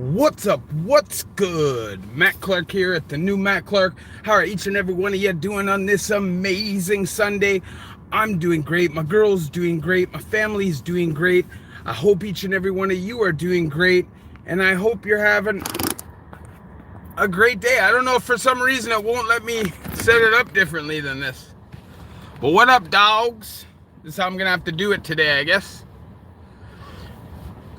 What's up? What's good? Matt Clark here at the new Matt Clark. How are each and every one of you doing on this amazing Sunday? I'm doing great. My girl's doing great. My family's doing great. I hope each and every one of you are doing great. And I hope you're having a great day. I don't know if for some reason it won't let me set it up differently than this. But what up, dogs? This is how I'm going to have to do it today, I guess.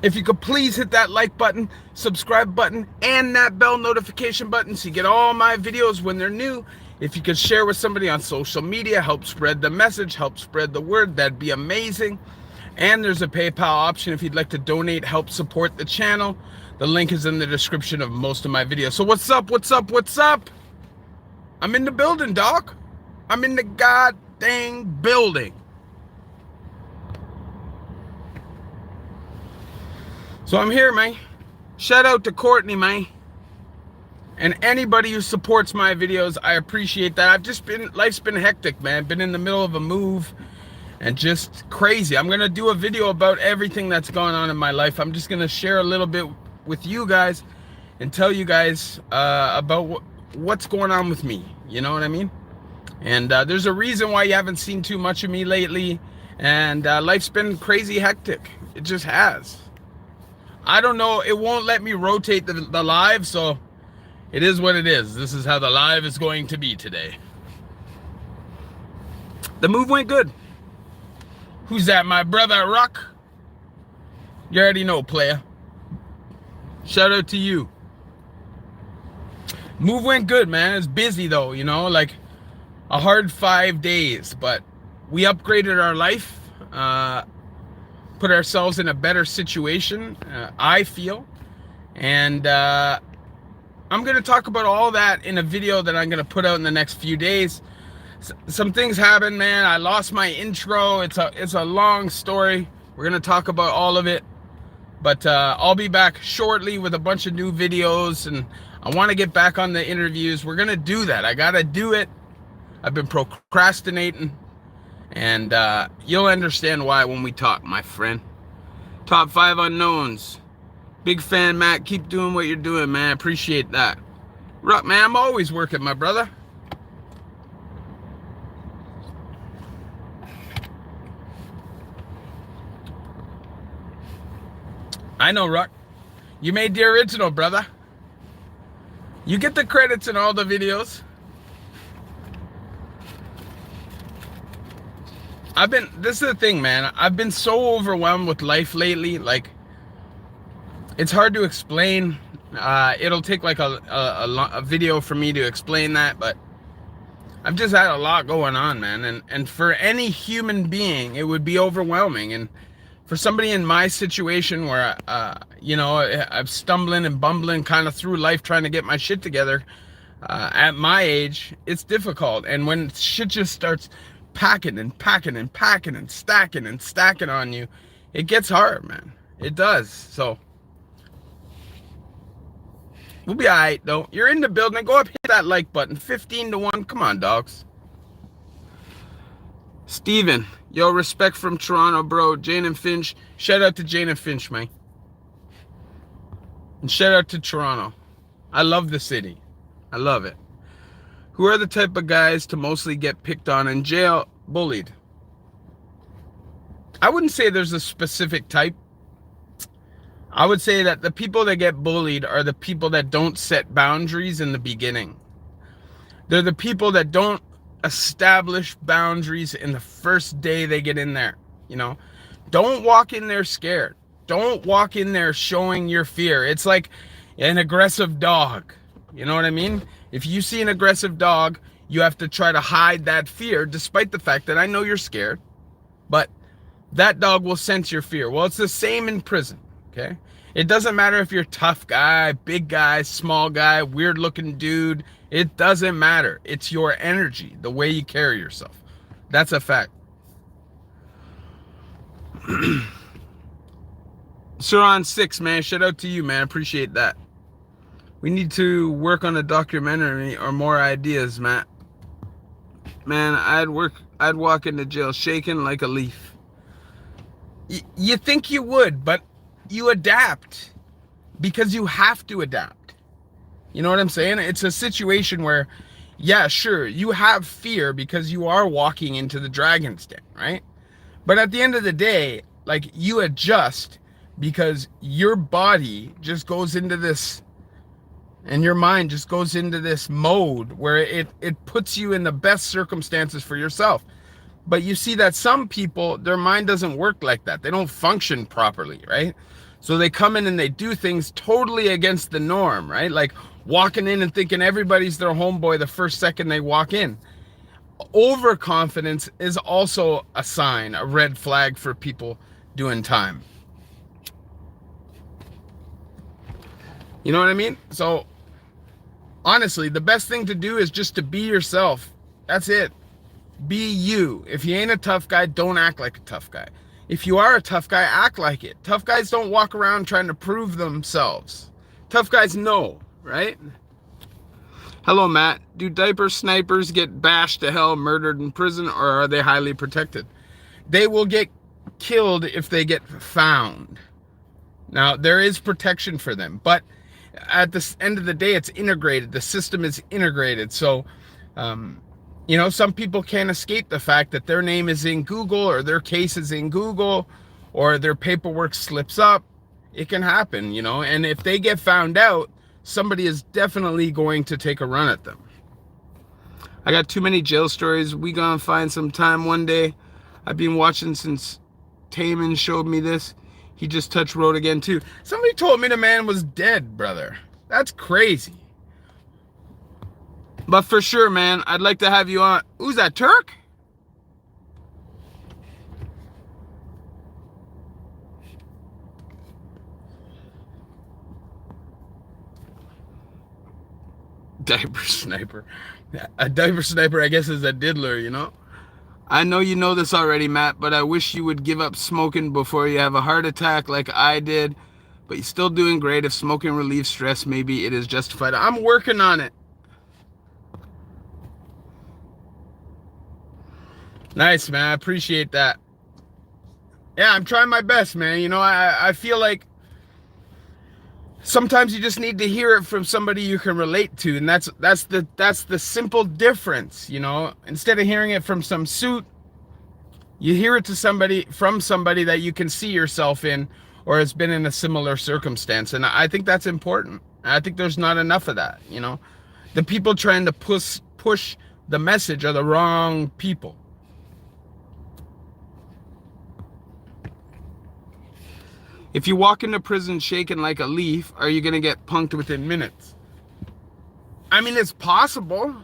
If you could please hit that like button, subscribe button, and that bell notification button so you get all my videos when they're new. If you could share with somebody on social media, help spread the message, help spread the word, that'd be amazing. And there's a PayPal option if you'd like to donate, help support the channel. The link is in the description of most of my videos. So what's up, what's up, what's up? I'm in the building, dog. I'm in the god dang building. So I'm here, man. Shout out to Courtney, man. And anybody who supports my videos, I appreciate that. Life's been hectic, man. Been in the middle of a move and just crazy. I'm going to do a video about everything that's going on in my life. I'm just going to share a little bit with you guys and tell you guys about what's going on with me. You know what I mean? And there's a reason why you haven't seen too much of me lately. And life's been crazy hectic. It just has. I don't know, it won't let me rotate the live, so it is what it is. This is how the live is going to be today. The move went good. Who's that, my brother Rock? You already know, player. Shout out to you. Move went good, man. It's busy though, you know, like a hard 5 days, but we upgraded our life. Put ourselves in a better situation, I feel. And I'm going to talk about all that in a video that I'm going to put out in the next few days. Some things happened, man. I lost my intro. It's a long story. We're going to talk about all of it. But I'll be back shortly with a bunch of new videos. And I want to get back on the interviews. We're going to do that. I got to do it. I've been procrastinating. And you'll understand why when we talk, my friend. Top 5 unknowns. Big fan, Matt. Keep doing what you're doing, man. Appreciate that. Rock, man, I'm always working, my brother. I know, Rock. You made the original, brother. You get the credits in all the videos. This is the thing, man. I've been so overwhelmed with life lately. Like, it's hard to explain. It'll take like a video for me to explain that, but I've just had a lot going on, man. And for any human being, it would be overwhelming. And for somebody in my situation where, you know, I'm stumbling and bumbling kind of through life trying to get my shit together, at my age, it's difficult. And when shit just starts packing and stacking on you, it gets hard, man. It does. So we'll be all right, though. You're in the building. Go up, hit that like button. 15-1. Come on, dogs. Steven, yo, respect from Toronto, bro. Jane and Finch. Shout out to Jane and Finch, man. And shout out to Toronto. I love the city. I love it. Who are the type of guys to mostly get picked on in jail, bullied? I wouldn't say there's a specific type. I would say that the people that get bullied are the people that don't set boundaries in the beginning. They're the people that don't establish boundaries in the first day they get in there. You know, don't walk in there scared. Don't walk in there showing your fear. It's like an aggressive dog. You know what I mean? If you see an aggressive dog, you have to try to hide that fear, despite the fact that I know you're scared. But that dog will sense your fear. Well, it's the same in prison, okay? It doesn't matter if you're a tough guy, big guy, small guy, weird-looking dude. It doesn't matter. It's your energy, the way you carry yourself. That's a fact. Suran 6, man. Shout out to you, man. Appreciate that. We need to work on a documentary or more ideas, Matt. Man, I'd walk into jail shaking like a leaf. You think you would, but you adapt. because you have to adapt. You know what I'm saying? It's a situation where, yeah, sure, you have fear because you are walking into the dragon's den, right? But at the end of the day, like, you adjust because your body just goes into this, and your mind just goes into this mode where it puts you in the best circumstances for yourself. But you see that some people, their mind doesn't work like that. They don't function properly, right? So they come in and they do things totally against the norm, right? Like walking in and thinking everybody's their homeboy the first second they walk in. Overconfidence is also a sign, a red flag for people doing time. You know what I mean? So honestly, the best thing to do is just to be yourself. That's it. Be you. If you ain't a tough guy, don't act like a tough guy. If you are a tough guy, act like it. Tough guys don't walk around trying to prove themselves. Tough guys know, right? Hello, Matt. Do diaper snipers get bashed to hell, murdered in prison, or are they highly protected? They will get killed if they get found. Now, there is protection for them, but at the end of the day, it's integrated. The system is integrated. So, you know, some people can't escape the fact that their name is in Google, or their case is in Google, or their paperwork slips up. It can happen, you know, and if they get found out, somebody is definitely going to take a run at them. I got too many jail stories. We gonna find some time one day. I've been watching since Taman showed me this. He just touched road again too. Somebody told me the man was dead, brother. That's crazy. But for sure, man, I'd like to have you on. Who's that, Turk? Diaper sniper. A diaper sniper, I guess, is a diddler, you know? I know you know this already, Matt, but I wish you would give up smoking before you have a heart attack like I did. But you're still doing great. If smoking relieves stress, maybe it is justified. I'm working on it. Nice, man. I appreciate that. Yeah, I'm trying my best, man. You know, I feel like sometimes you just need to hear it from somebody you can relate to, and that's the simple difference, you know. Instead of hearing it from some suit, you hear it from somebody that you can see yourself in, or has been in a similar circumstance. And I think that's important. I think there's not enough of that, you know. The people trying to push the message are the wrong people. If you walk into prison shaking like a leaf, are you going to get punked within minutes? I mean, it's possible.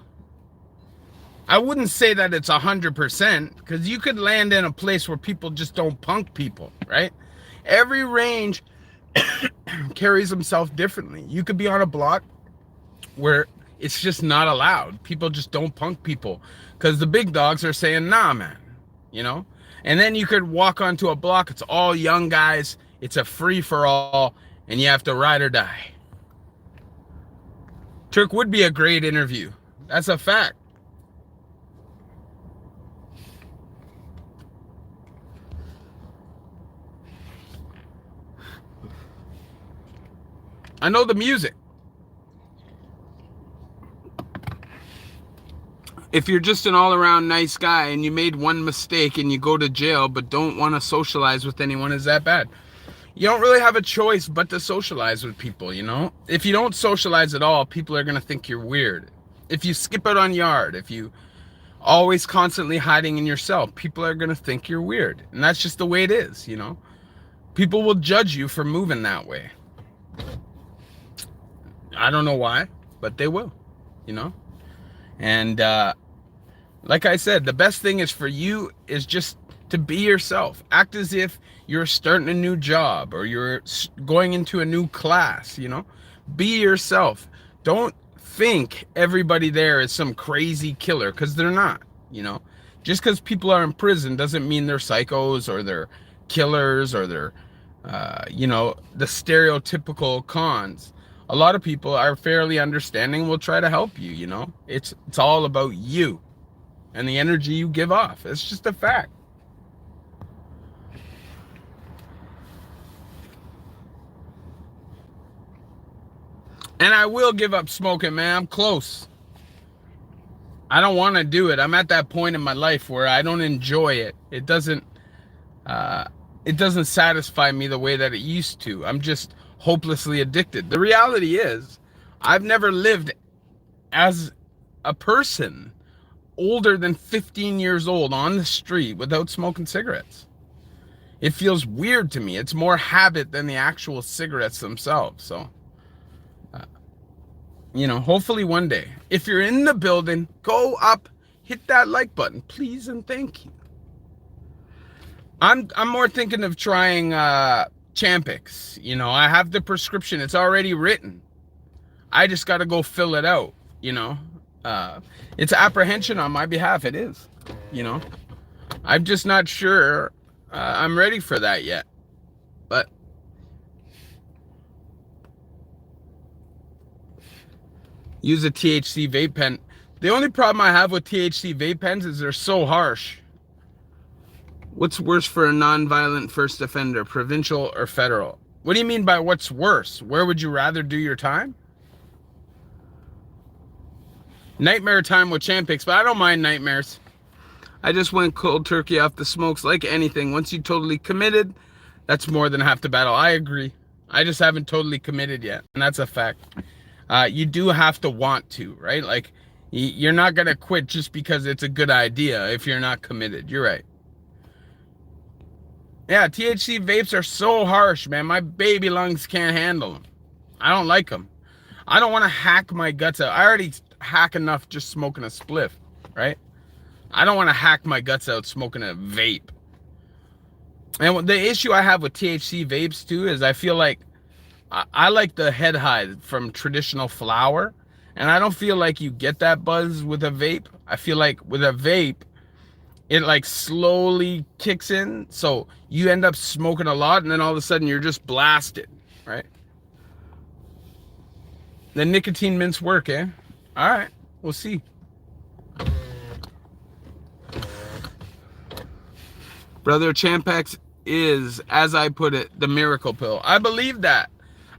I wouldn't say that it's 100%, because you could land in a place where people just don't punk people, right? Every range carries himself differently. You could be on a block where it's just not allowed. People just don't punk people because the big dogs are saying, nah, man, you know? And then you could walk onto a block, it's all young guys, it's a free-for-all, and you have to ride or die. Turk would be a great interview. That's a fact. I know the music. If you're just an all-around nice guy and you made one mistake and you go to jail but don't want to socialize with anyone, is that bad? You don't really have a choice but to socialize with people, you know? If you don't socialize at all, people are going to think you're weird. If you skip out on yard, if you always constantly hiding in yourself, people are going to think you're weird. And that's just the way it is, you know? People will judge you for moving that way. I don't know why, but they will, you know? And like I said, the best thing is for you is just to be yourself. Act as if you're starting a new job or you're going into a new class, you know? Be yourself. Don't think everybody there is some crazy killer, because they're not, you know? Just because people are in prison doesn't mean they're psychos or they're killers or they're, you know, the stereotypical cons. A lot of people are fairly understanding, will try to help you, you know? It's all about you and the energy you give off. It's just a fact. And I will give up smoking, man. I'm close. I don't want to do it. I'm at that point in my life where I don't enjoy it. Uh, it doesn't satisfy me the way that it used to. I'm just hopelessly addicted. The reality is, I've never lived as a person older than 15 years old on the street without smoking cigarettes. It feels weird to me. It's more habit than the actual cigarettes themselves. So, hopefully one day, if you're in the building, go up, hit that like button, please and thank you. I'm more thinking of trying Champix. I have the prescription. It's already written. I just got to go fill it out, It's apprehension on my behalf. It is, I'm just not sure I'm ready for that yet. But use a THC vape pen. The only problem I have with THC vape pens is they're so harsh. What's worse for a non-violent first offender, provincial or federal? What do you mean by what's worse? Where would you rather do your time? Nightmare time with Champix, but I don't mind nightmares. I just went cold turkey off the smokes like anything. Once you totally committed, that's more than half the battle. I agree. I just haven't totally committed yet, and that's a fact. You do have to want to, right? Like, you're not going to quit just because it's a good idea if you're not committed. You're right. Yeah, THC vapes are so harsh, man. My baby lungs can't handle them. I don't like them. I don't want to hack my guts out. I already hack enough just smoking a spliff, right? I don't want to hack my guts out smoking a vape. And the issue I have with THC vapes, too, is I feel like I like the head high from traditional flower, and I don't feel like you get that buzz with a vape. I feel like with a vape, it like slowly kicks in, so you end up smoking a lot, and then all of a sudden you're just blasted, right? The nicotine mints work, eh? All right, we'll see. Brother, Champix is, as I put it, the miracle pill. I believe that.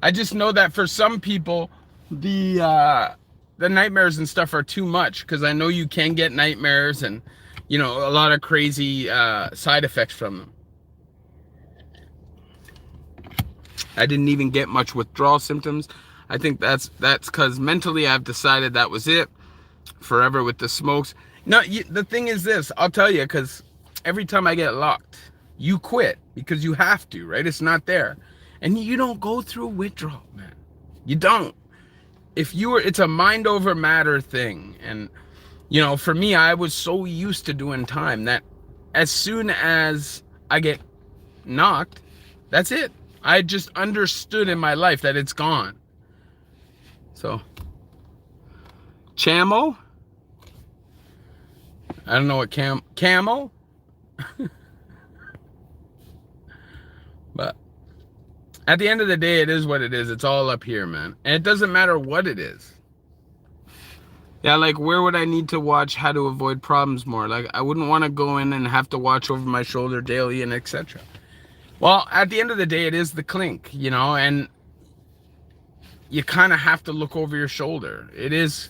I just know that for some people, the nightmares and stuff are too much, because I know you can get nightmares and, a lot of crazy side effects from them. I didn't even get much withdrawal symptoms. I think that's because mentally I've decided that was it. Forever with the smokes. No, the thing is this. I'll tell you, because every time I get locked, you quit because you have to, right? It's not there. And you don't go through withdrawal, man. You don't. It's a mind over matter thing. And, for me, I was so used to doing time that as soon as I get knocked, that's it. I just understood in my life that it's gone. So, Chamo? I don't know what camo? But at the end of the day, it is what it is. It's all up here, man. And it doesn't matter what it is. Yeah, like, where would I need to watch how to avoid problems more? Like, I wouldn't want to go in and have to watch over my shoulder daily and etc. Well, at the end of the day, it is the clink, and you kind of have to look over your shoulder. It is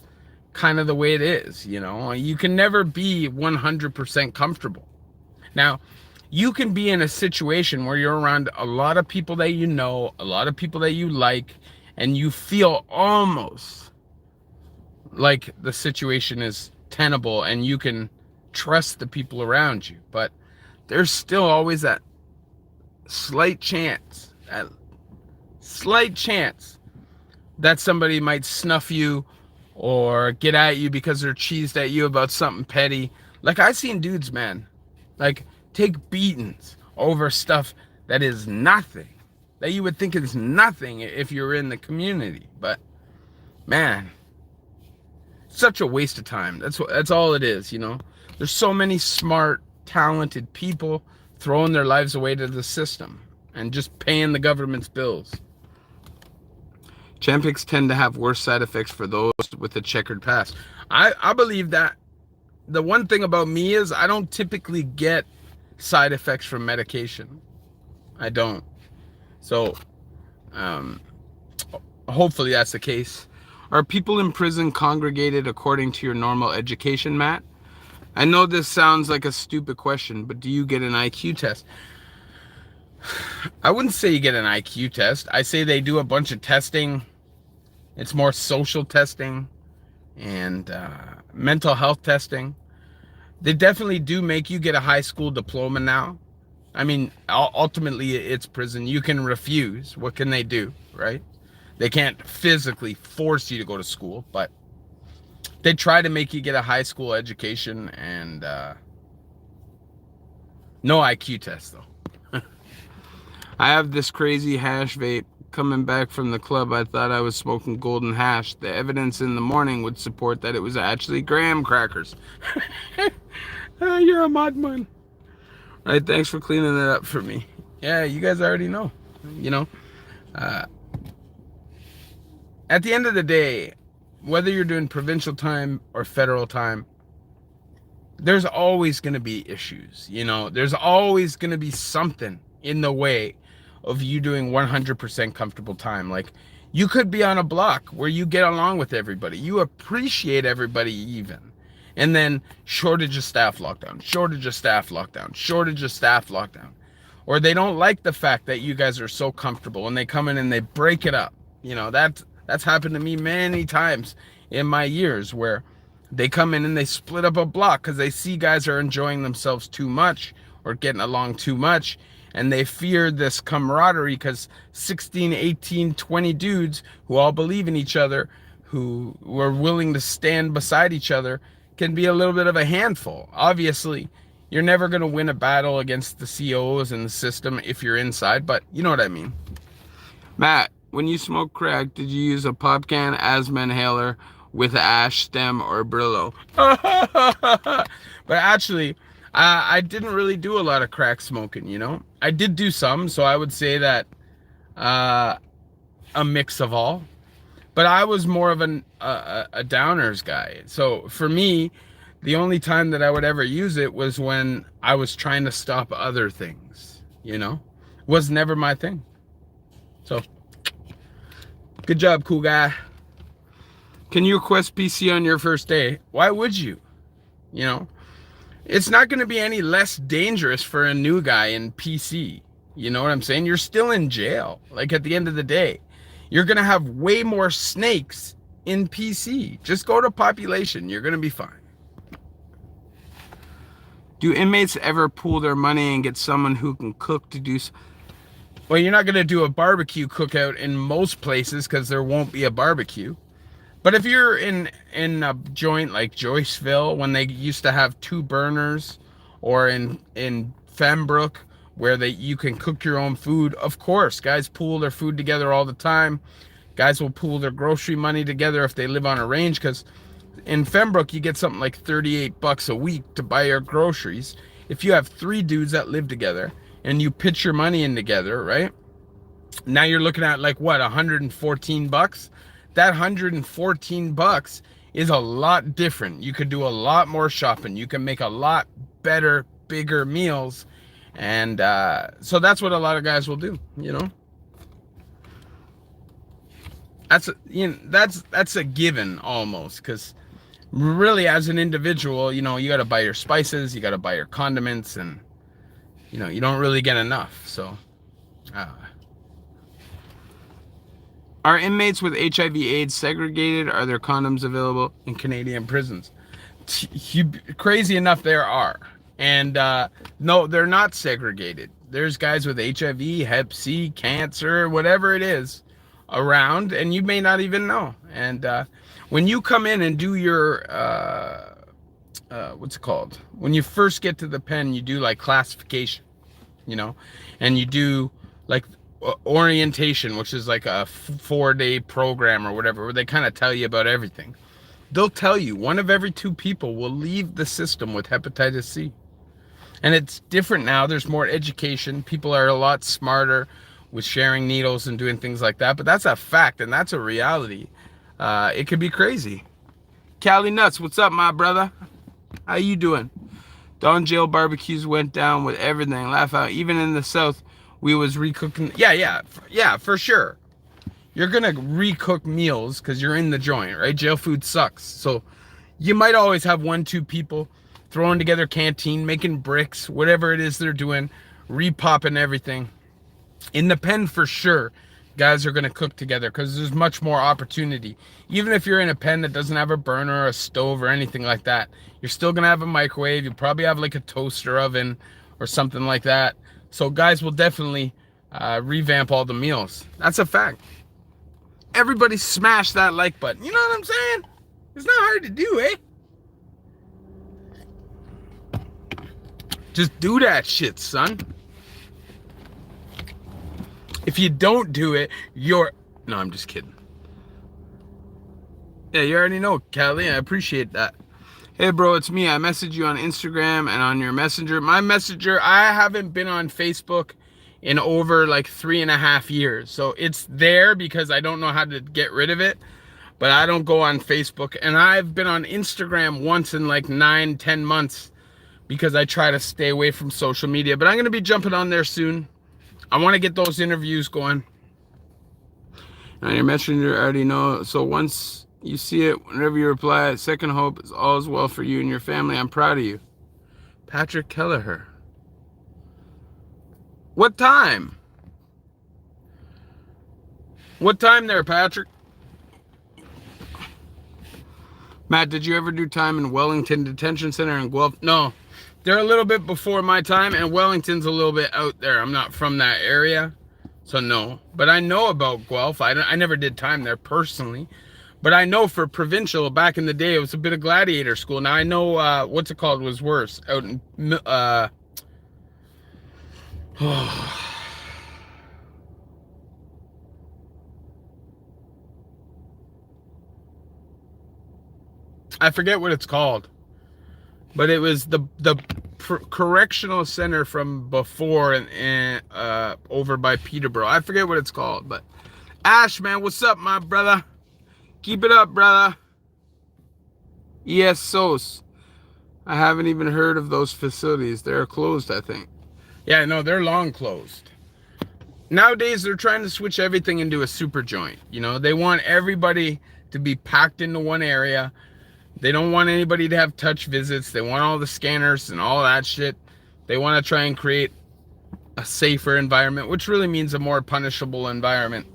kind of the way it is, You can never be 100% comfortable. Now, you can be in a situation where you're around a lot of people that you know, a lot of people that you like, and you feel almost like the situation is tenable and you can trust the people around you. But there's still always that slight chance that somebody might snuff you or get at you because they're cheesed at you about something petty. Like, I've seen dudes, man, like, take beatings over stuff that is nothing, that you would think is nothing if you're in the community. But, man, such a waste of time. That's all it is, There's so many smart, talented people throwing their lives away to the system and just paying the government's bills. Champix tend to have worse side effects for those with a checkered past. I believe that. The one thing about me is I don't typically get side effects from medication. I don't. So, hopefully that's the case. Are people in prison congregated according to your normal education, Matt? I know this sounds like a stupid question, but do you get an IQ test? I wouldn't say you get an IQ test. I say they do a bunch of testing. It's more social testing and mental health testing. They definitely do make you get a high school diploma now. I mean, ultimately, it's prison. You can refuse. What can they do, right? They can't physically force you to go to school, but they try to make you get a high school education and no IQ test, though. I have this crazy hash vape. Coming back from the club, I thought I was smoking golden hash. The evidence in the morning would support that it was actually graham crackers. You're a madman. All right, thanks for cleaning that up for me. Yeah, you guys already know. You know, at the end of the day, whether you're doing provincial time or federal time, there's always going to be issues. You know, there's always going to be something in the way of you doing 100% comfortable time. Like, you could be on a block where you get along with everybody, you appreciate everybody even, and then shortage of staff lockdown, shortage of staff lockdown, shortage of staff lockdown, or they don't like the fact that you guys are so comfortable and they come in and they break it up. You know, that's happened to me many times in my years, where they come in and they split up a block because they see guys are enjoying themselves too much or getting along too much. And they fear this camaraderie because 16, 18, 20 dudes who all believe in each other, who were willing to stand beside each other, can be a little bit of a handful. Obviously, you're never going to win a battle against the COs and the system if you're inside, but you know what I mean. Matt, when you smoke crack, did you use a pop can, asthma inhaler with ash, stem, or Brillo? But actually, I didn't really do a lot of crack smoking, you know. I did do some, so I would say that a mix of all. But I was more of a downers guy. So for me, the only time that I would ever use it was when I was trying to stop other things, you know. Was never my thing. So, good job, cool guy. Can you request PC on your first day? Why would you? You know, it's not going to be any less dangerous for a new guy in PC. You know what I'm saying? You're still in jail. Like, at the end of the day, you're going to have way more snakes in PC. Just go to population. You're going to be fine. Do inmates ever pool their money and get someone who can cook to do? Well, you're not going to do a barbecue cookout in most places because there won't be a barbecue. But if you're in a joint like Joyceville, when they used to have 2 burners, or in Fembrook, where you can cook your own food, of course, guys pool their food together all the time. Guys will pool their grocery money together if they live on a range, because in Fembrook, you get something like $38 a week to buy your groceries. If you have 3 dudes that live together and you pitch your money in together, right? Now you're looking at like what, $114? That $114 is a lot different. You could do a lot more shopping. You can make a lot better, bigger meals. And so that's what a lot of guys will do, you know. That's a given almost, because really, as an individual, you know, you got to buy your spices, you got to buy your condiments, and you know, you don't really get enough. So are inmates with HIV/AIDS segregated? Are there condoms available in Canadian prisons? Crazy enough, there are. And no, they're not segregated. There's guys with HIV, Hep C, cancer, whatever it is around, and you may not even know. And when you come in and do your what's it called, when you first get to the pen, you do like classification, you know, and you do like orientation, which is like a 4-day program or whatever, where they kind of tell you about everything. They'll tell you 1 of every 2 people will leave the system with hepatitis C. And it's different now. There's more education. People are a lot smarter with sharing needles and doing things like that. But that's a fact, and that's a reality. It could be crazy. Cali Nuts, what's up, my brother? How you doing? Don Jail barbecues went down with everything. Laugh out. Even in the South, we was recooking. Yeah, for sure. you're gonna recook meals because you're in the joint, right? Jail food sucks. So you might always have 1, 2 people throwing together canteen, making bricks, whatever it is they're doing, repopping everything. In the pen for sure, guys are gonna cook together because there's much more opportunity. Even if you're in a pen that doesn't have a burner or a stove or anything like that, you're still gonna have a microwave. You probably have like a toaster oven or something like that. So guys will definitely revamp all the meals. That's a fact. Everybody smash that like button. You know what I'm saying? It's not hard to do, eh? Just do that shit, son. If you don't do it, you're... No, I'm just kidding. Yeah, you already know, Callie. I appreciate that. Hey, bro, it's me. I messaged you on Instagram and on your messenger. My messenger, I haven't been on Facebook in over like 3.5 years. So it's there because I don't know how to get rid of it. But I don't go on Facebook. And I've been on Instagram once in like 9-10 months because I try to stay away from social media. But I'm going to be jumping on there soon. I want to get those interviews going. And your messenger, I already know. So once you see it, whenever you reply, second hope is all is well for you and your family. I'm proud of you. Patrick Kelleher. What time? What time there, Patrick? Matt, did you ever do time in Wellington Detention Center in Guelph? No. They're a little bit before my time, and Wellington's a little bit out there. I'm not from that area, so no. But I know about Guelph. I never did time there personally. But I know for provincial, back in the day, it was a bit of gladiator school. Now, I know, what's it called was worse. Out in, I forget what it's called. But it was the correctional center from before and over by Peterborough. I forget what it's called. But Ash, man, what's up, my brother? Keep it up, brother. ESOS. I haven't even heard of those facilities. They're closed, I think. Yeah, no, they're long closed. Nowadays, they're trying to switch everything into a super joint. You know, they want everybody to be packed into one area. They don't want anybody to have touch visits. They want all the scanners and all that shit. They want to try and create a safer environment, which really means a more punishable environment.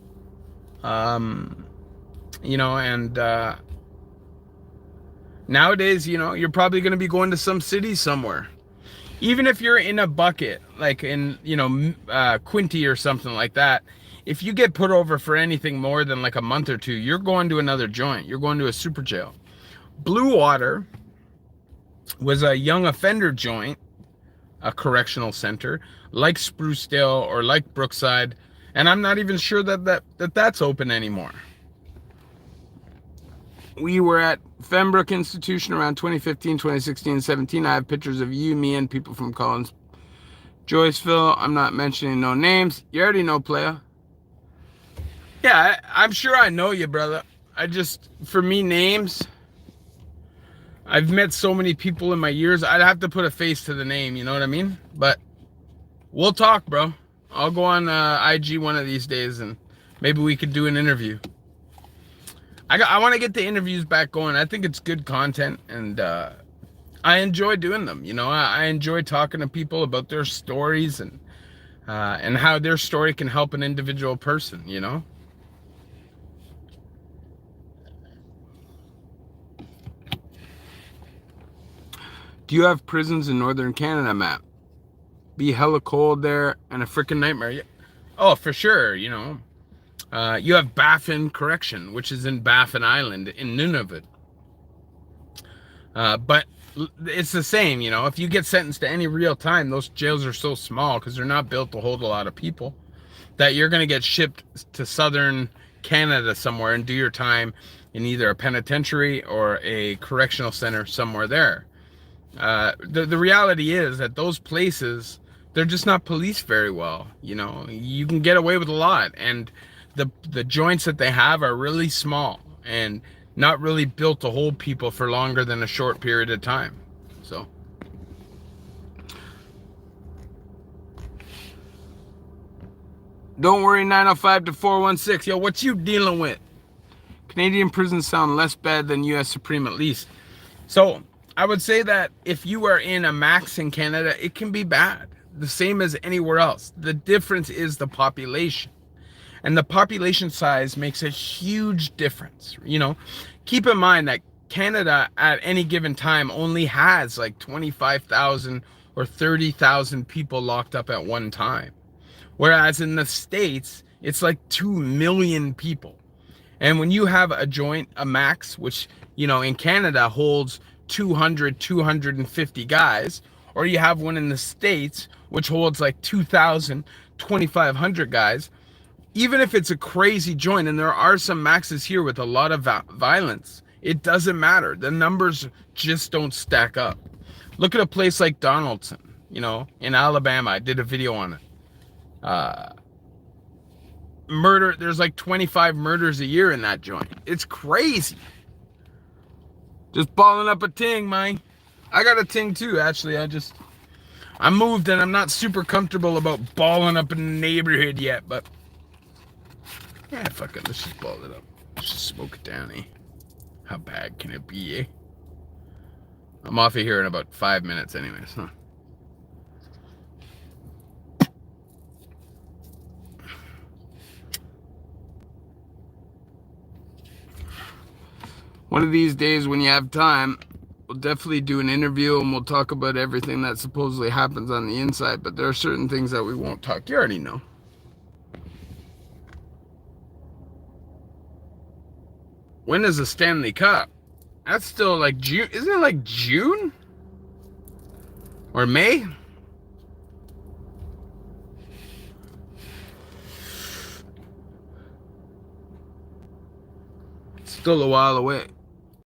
You know, and nowadays, you know, you're probably going to be going to some city somewhere. Even if you're in a bucket, like in, you know, Quinty or something like that, if you get put over for anything more than like a month or two, you're going to another joint. You're going to a super jail. Blue Water was a young offender joint, a correctional center, like Sprucedale or like Brookside, and I'm not even sure that's open anymore. We were at Fembrook Institution around 2015, 2016, 17. I have pictures of you, me, and people from Collins. Joyceville, I'm not mentioning no names. You already know, playa. Yeah, I'm sure I know you, brother. For me, names, I've met so many people in my years, I'd have to put a face to the name, you know what I mean? But we'll talk, bro. I'll go on IG one of these days, and maybe we could do an interview. I want to get the interviews back going. I think it's good content, and I enjoy doing them. You know, I enjoy talking to people about their stories and how their story can help an individual person, you know? Do you have prisons in Northern Canada, Matt? Be hella cold there and a freaking nightmare. Yeah. Oh, for sure, you know. You have Baffin Correction, which is in Baffin Island in Nunavut. But it's the same, you know. If you get sentenced to any real time, those jails are so small because they're not built to hold a lot of people that you're going to get shipped to southern Canada somewhere and do your time in either a penitentiary or a correctional center somewhere there. The reality is that those places, they're just not policed very well. You know, you can get away with a lot, and the joints that they have are really small and not really built to hold people for longer than a short period of time. So Don't worry, 905 to 416. Yo, what you dealing with? Canadian prisons sound less bad than U.S. Supreme, at least. So I would say that if you are in a max in Canada, it can be bad, the same as anywhere else. The difference is the population. And the population size makes a huge difference. Keep in mind that Canada at any given time only has like 25,000 or 30,000 people locked up at one time. Whereas in the States, it's like 2 million people. And when you have a max, which, in Canada holds 200, 250 guys, or you have one in the States, which holds like 2,000, 2,500 guys, even if it's a crazy joint, and there are some maxes here with a lot of violence, it doesn't matter. The numbers just don't stack up. Look at a place like Donaldson, in Alabama. I did a video on it. Murder, there's like 25 murders a year in that joint. It's crazy. Just balling up a ting, man. I got a ting too, actually. I moved and I'm not super comfortable about balling up in the neighborhood yet, but yeah, fuck it. Let's just ball it up. Let's just smoke it down, eh? How bad can it be, eh? I'm off of here in about 5 minutes anyways, huh? One of these days when you have time, we'll definitely do an interview and we'll talk about everything that supposedly happens on the inside, but there are certain things that we won't talk. You already know. When is the Stanley Cup? That's still like June. Isn't it like June? Or May? It's still a while away.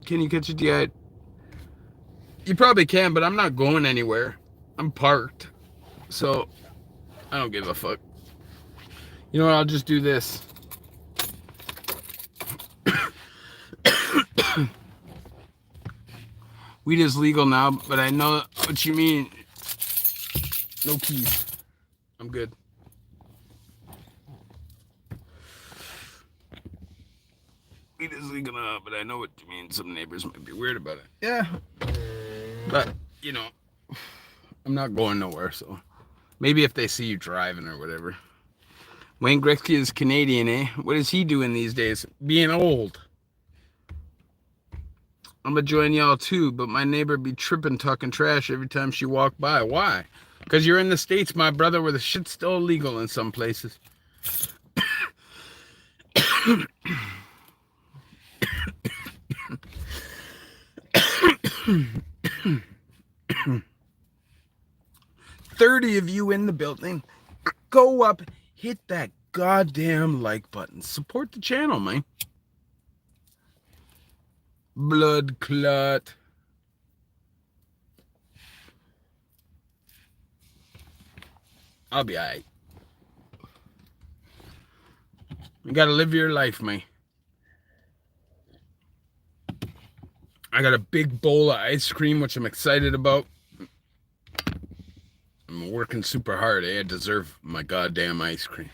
Can you catch a DI? You probably can, but I'm not going anywhere. I'm parked. So, I don't give a fuck. You know what? I'll just do this. Weed is legal now, but I know what you mean. No keys. I'm good. Weed is legal now, but I know what you mean. Some neighbors might be weird about it. Yeah. But, I'm not going nowhere, so. Maybe if they see you driving or whatever. Wayne Gretzky is Canadian, eh? What is he doing these days? Being old. I'm gonna join y'all too, but my neighbor be tripping talking trash every time she walk by. Why? Because you're in the States, my brother, where the shit's still illegal in some places. 30 of you in the building. Go up, hit that goddamn like button. Support the channel, man. Blood clot. I'll be alright. You gotta live your life, man. I got a big bowl of ice cream, which I'm excited about. I'm working super hard, eh? I deserve my goddamn ice cream.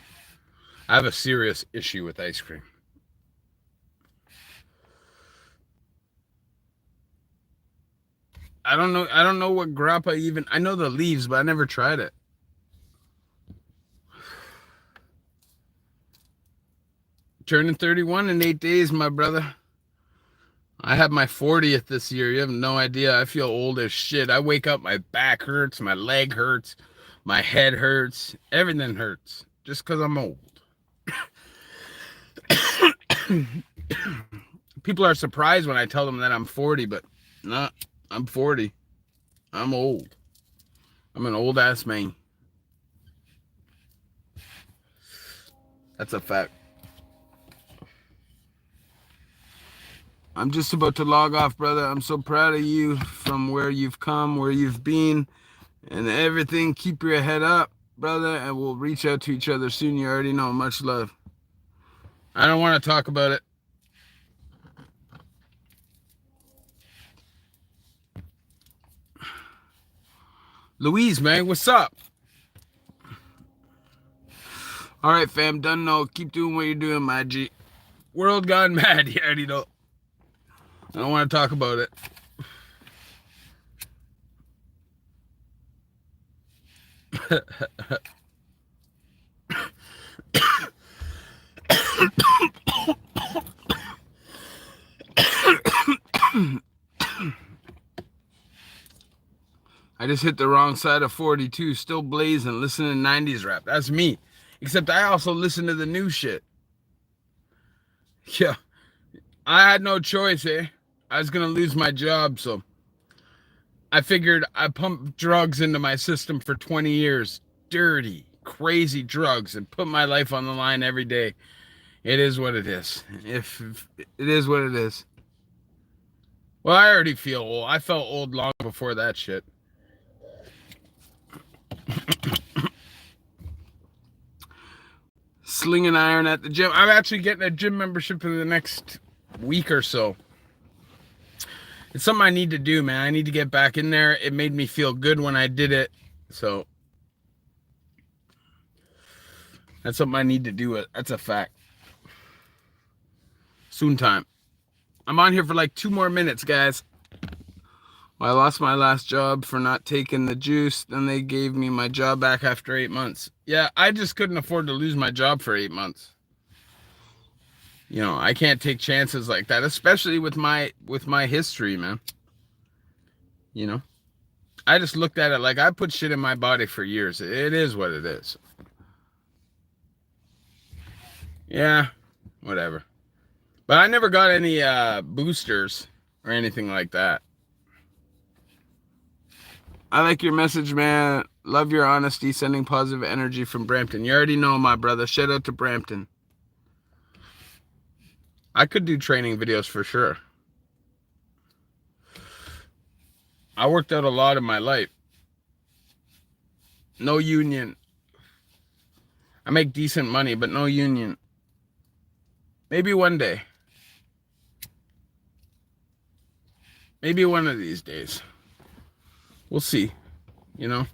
I have a serious issue with ice cream. I don't know what grappa even. I know the leaves, but I never tried it. Turning 31 in 8 days, my brother. I had my 40th this year. You have no idea. I feel old as shit. I wake up, my back hurts, my leg hurts, my head hurts, everything hurts. Just because I'm old. People are surprised when I tell them that I'm 40, but no, I'm 40. I'm old. I'm an old ass man. That's a fact. I'm just about to log off, brother. I'm so proud of you from where you've come, where you've been, and everything. Keep your head up, brother, and we'll reach out to each other soon. You already know. Much love. I don't want to talk about it. Louise, man, what's up? All right, fam, done no. Keep doing what you're doing, my G. World gone mad. You already know. I don't want to talk about it. I just hit the wrong side of 42, still blazing, listening to 90s rap. That's me. Except I also listen to the new shit. Yeah. I had no choice, eh? I was going to lose my job, so I figured I pumped drugs into my system for 20 years. Dirty, crazy drugs, and put my life on the line every day. It is what it is. If it is what it is. Well, I already feel old. I felt old long before that shit. Slinging iron at the gym. I'm actually getting a gym membership in the next week or so. It's something I need to do, man. I need to get back in there. It made me feel good when I did it. So that's something I need to do. That's a fact. Soon time. I'm on here for like 2 more minutes, guys. Well, I lost my last job for not taking the juice. Then they gave me my job back after 8 months. Yeah, I just couldn't afford to lose my job for 8 months. You know, I can't take chances like that, especially with my history, man. You know, I just looked at it like I put shit in my body for years. It is what it is. Yeah, whatever. But I never got any boosters or anything like that. I like your message, man. Love your honesty, sending positive energy from Brampton. You already know, my brother. Shout out to Brampton. I could do training videos for sure. I worked out a lot in my life. No union. I make decent money, but no union. Maybe one day. Maybe one of these days. We'll see. You know?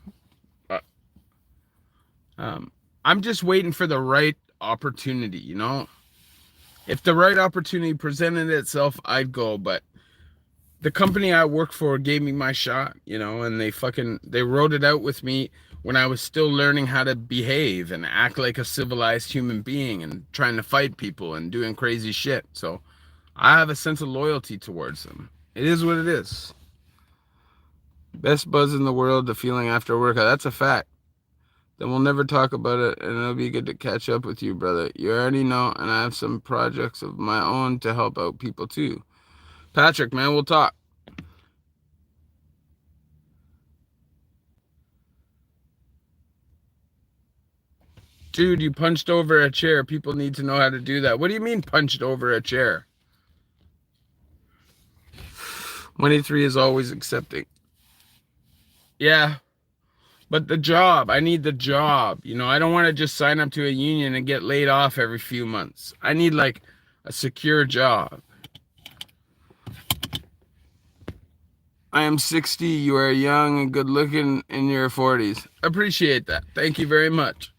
I'm just waiting for the right opportunity, you know? If the right opportunity presented itself, I'd go, but the company I work for gave me my shot, you know, and they wrote it out with me when I was still learning how to behave and act like a civilized human being and trying to fight people and doing crazy shit. So I have a sense of loyalty towards them. It is what it is. Best buzz in the world, the feeling after a workout. That's a fact. Then we'll never talk about it, and it'll be good to catch up with you, brother. You already know, and I have some projects of my own to help out people too. Patrick, man, we'll talk. Dude, you punched over a chair. People need to know how to do that. What do you mean punched over a chair? 23 is always accepting. Yeah. But the job, I need the job. You know, I don't want to just sign up to a union and get laid off every few months. I need like a secure job. I am 60. You are young and good looking in your 40s. Appreciate that. Thank you very much.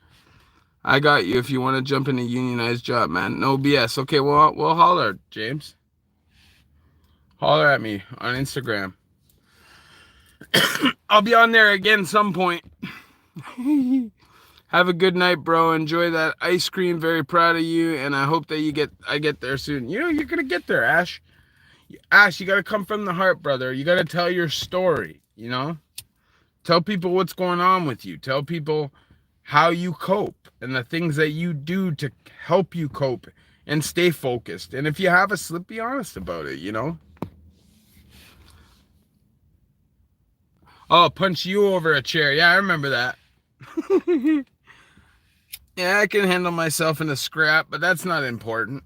I got you if you want to jump in a unionized job, man. No BS. Okay, well, we'll holler, James. Holler at me on Instagram. I'll be on there again some point. Have a good night, bro. Enjoy that ice cream. Very proud of you, and I hope that I get there soon. You know, you're gonna get there, Ash. Ash, you gotta come from the heart, brother. You gotta tell your story, you know? Tell people what's going on with you. Tell people how you cope and the things that you do to help you cope and stay focused. And if you have a slip, be honest about it, you know? Oh, punch you over a chair. Yeah, I remember that. Yeah, I can handle myself in a scrap, but that's not important.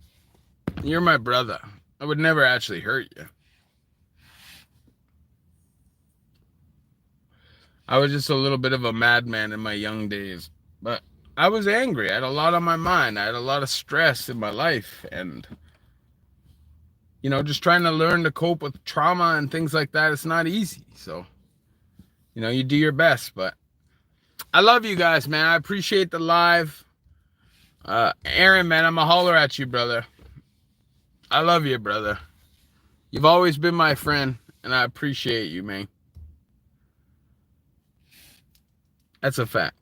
You're my brother. I would never actually hurt you. I was just a little bit of a madman in my young days, but I was angry. I had a lot on my mind. I had a lot of stress in my life, and you know, just trying to learn to cope with trauma and things like that, it's not easy. So, you know, you do your best, but I love you guys, man. I appreciate the live. Aaron, man, I'm a holler at you, brother. I love you, brother. You've always been my friend, and I appreciate you, man. That's a fact.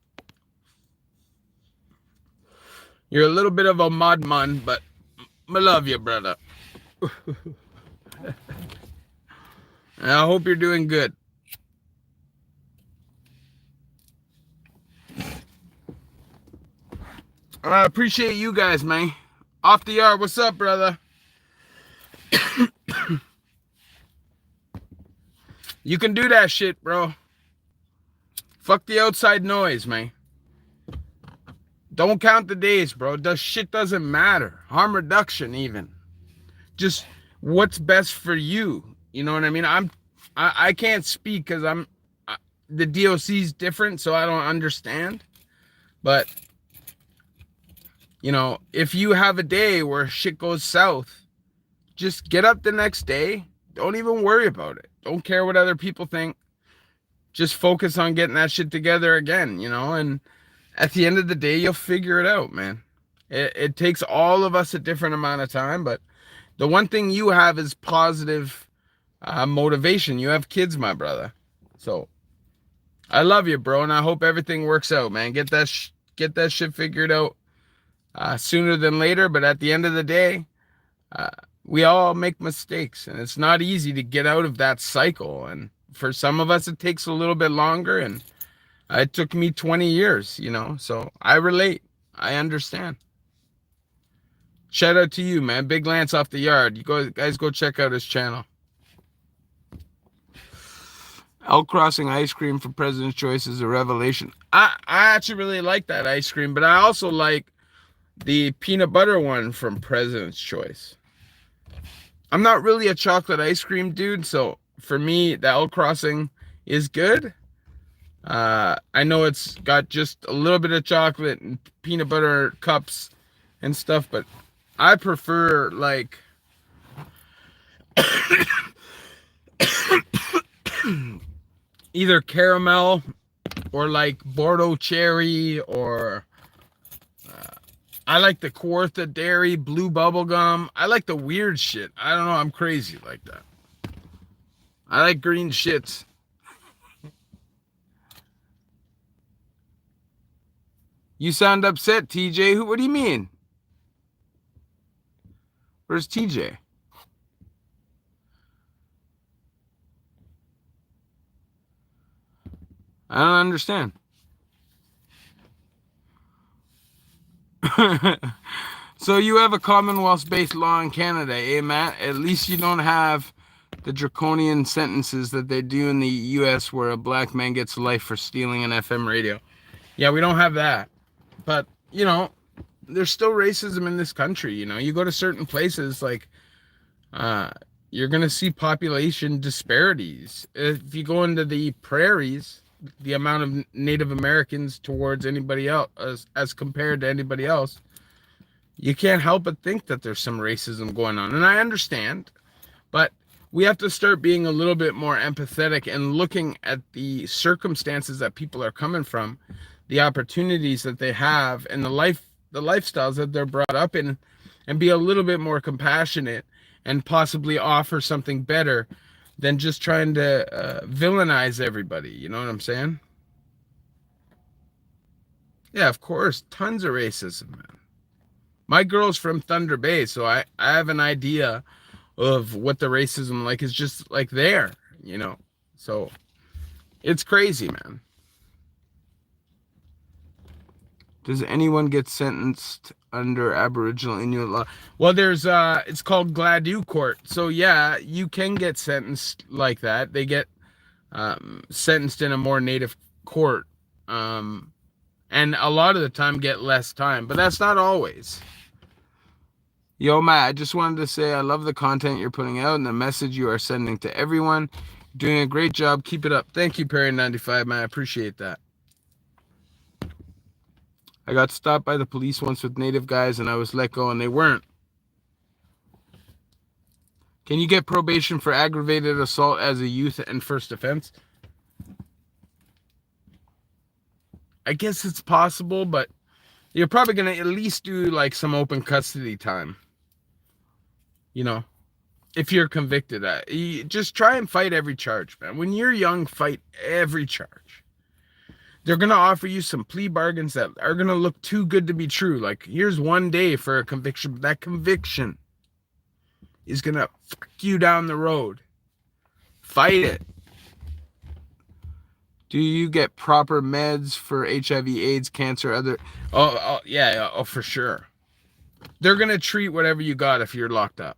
You're a little bit of a madman, but I love you, brother. And I hope you're doing good. I appreciate you guys, man. Off the yard, what's up, brother? You can do that shit, bro. Fuck the outside noise, man. Don't count the days, bro. The shit doesn't matter. Harm reduction, even. Just what's best for you. You know what I mean? I can't speak because the DOC's different, so I don't understand. But you know, if you have a day where shit goes south, just get up the next day. Don't even worry about it. Don't care what other people think. Just focus on getting that shit together again, you know, and at the end of the day, you'll figure it out, man. It takes all of us a different amount of time, but the one thing you have is positive motivation. You have kids, my brother. So I love you, bro, and I hope everything works out, man. Get that shit figured out sooner than later, but at the end of the day, we all make mistakes, and it's not easy to get out of that cycle. And for some of us, it takes a little bit longer, and it took me 20 years, you know, so I relate. I understand. Shout out to you, man. Big Lance off the yard. You guys go check out his channel. Elk Crossing ice cream for President's Choice is a revelation. I actually really like that ice cream, but I also like the peanut butter one from President's Choice. I'm not really a chocolate ice cream dude, so for me, the Elk Crossing is good. I know it's got just a little bit of chocolate and peanut butter cups and stuff, but I prefer like either caramel or like Bordeaux cherry, or I like the Kawartha dairy blue bubble gum. I like the weird shit. I don't know, I'm crazy like that. I like green shits. You sound upset, TJ. What do you mean? Where's TJ? I don't understand. So you have a Commonwealth-based law in Canada, eh, Matt? At least you don't have the draconian sentences that they do in the U.S. where a black man gets life for stealing an FM radio. Yeah, we don't have that. But, you know, there's still racism in this country, you know. You go to certain places, like, you're going to see population disparities. If you go into the prairies, the amount of Native Americans towards anybody else, as compared to anybody else, you can't help but think that there's some racism going on. And I understand, but we have to start being a little bit more empathetic and looking at the circumstances that people are coming from, the opportunities that they have, and the lifestyles that they're brought up in, and be a little bit more compassionate and possibly offer something better than just trying to villainize everybody. You know what I'm saying? Yeah, of course. Tons of racism, man. My girl's from Thunder Bay, so I have an idea of what the racism like is just like there, you know? So it's crazy, man. Does anyone get sentenced under Aboriginal Inuit law? Well, there's it's called Gladue Court. So yeah, you can get sentenced like that. They get sentenced in a more native court, and a lot of the time get less time, but that's not always. Yo, Matt, I just wanted to say I love the content you're putting out and the message you are sending to everyone. Doing a great job. Keep it up. Thank you, Perry95, man. I appreciate that. I got stopped by the police once with Native guys and I was let go and they weren't. Can you get probation for aggravated assault as a youth and first offense? I guess it's possible, but you're probably going to at least do like some open custody time. You know, if you're convicted, you just try and fight every charge, man. When you're young, fight every charge. They're going to offer you some plea bargains that are going to look too good to be true. Like, here's 1 day for a conviction. That conviction is going to fuck you down the road. Fight it. Do you get proper meds for HIV, AIDS, cancer, other... Oh, for sure. They're going to treat whatever you got if you're locked up.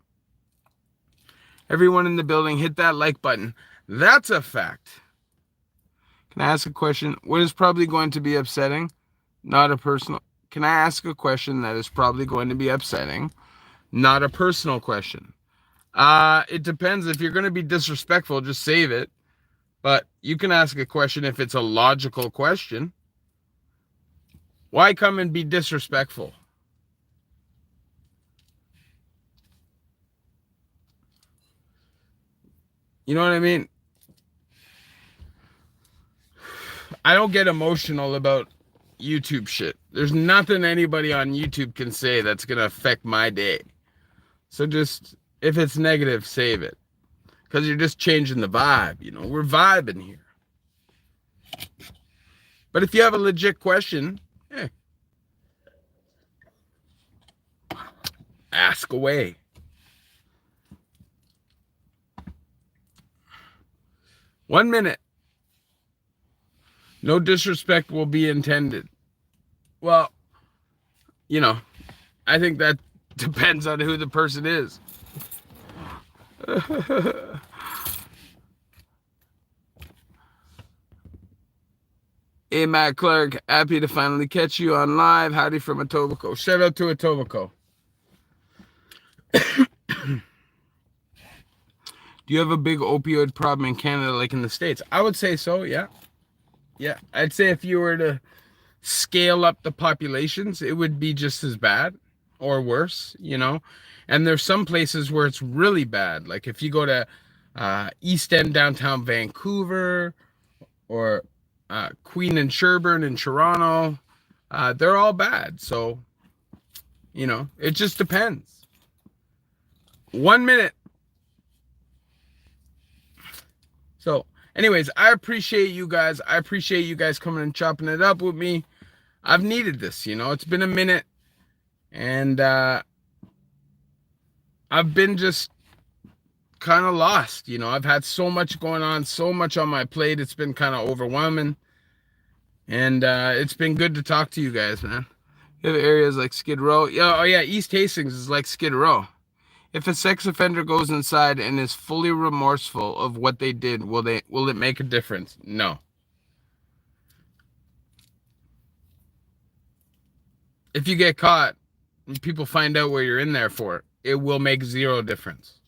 Everyone in the building, hit that like button. That's a fact. Can I ask a question? What is probably going to be upsetting? Not a personal... Can I ask a question that is probably going to be upsetting? Not a personal question. It depends. If you're going to be disrespectful, just save it. But you can ask a question if it's a logical question. Why come and be disrespectful? You know what I mean? I don't get emotional about YouTube shit. There's nothing anybody on YouTube can say that's going to affect my day. So just, if it's negative, save it. Because you're just changing the vibe. You know, we're vibing here. But if you have a legit question, ask away. One minute. No disrespect will be intended. Well, you know, I think that depends on who the person is. Hey, Matt Clark, happy to finally catch you on live. Howdy from Etobicoke. Shout out to Etobicoke. Do you have a big opioid problem in Canada like in the States? I would say so, yeah. Yeah, I'd say if you were to scale up the populations, it would be just as bad or worse, you know. And there's some places where it's really bad. Like if you go to East End, downtown Vancouver, or Queen and Sherbourne in Toronto, they're all bad. So, you know, it just depends. 1 minute. So, anyways, I appreciate you guys. I appreciate you guys coming and chopping it up with me. I've needed this, you know. It's been a minute. And I've been just kind of lost, you know. I've had so much going on, so much on my plate. It's been kind of overwhelming. And it's been good to talk to you guys, man. You have areas like Skid Row. Yeah, oh yeah, East Hastings is like Skid Row. If a sex offender goes inside and is fully remorseful of what they did, will it make a difference? No. If you get caught and people find out what you're in there for, it will make zero difference.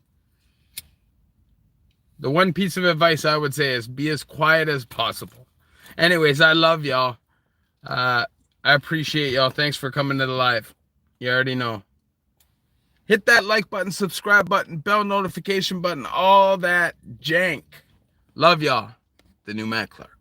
The one piece of advice I would say is be as quiet as possible. Anyways, I love y'all. I appreciate y'all. Thanks for coming to the live. You already know. Hit that like button, subscribe button, bell notification button, all that jank. Love y'all. The new Matt Clark.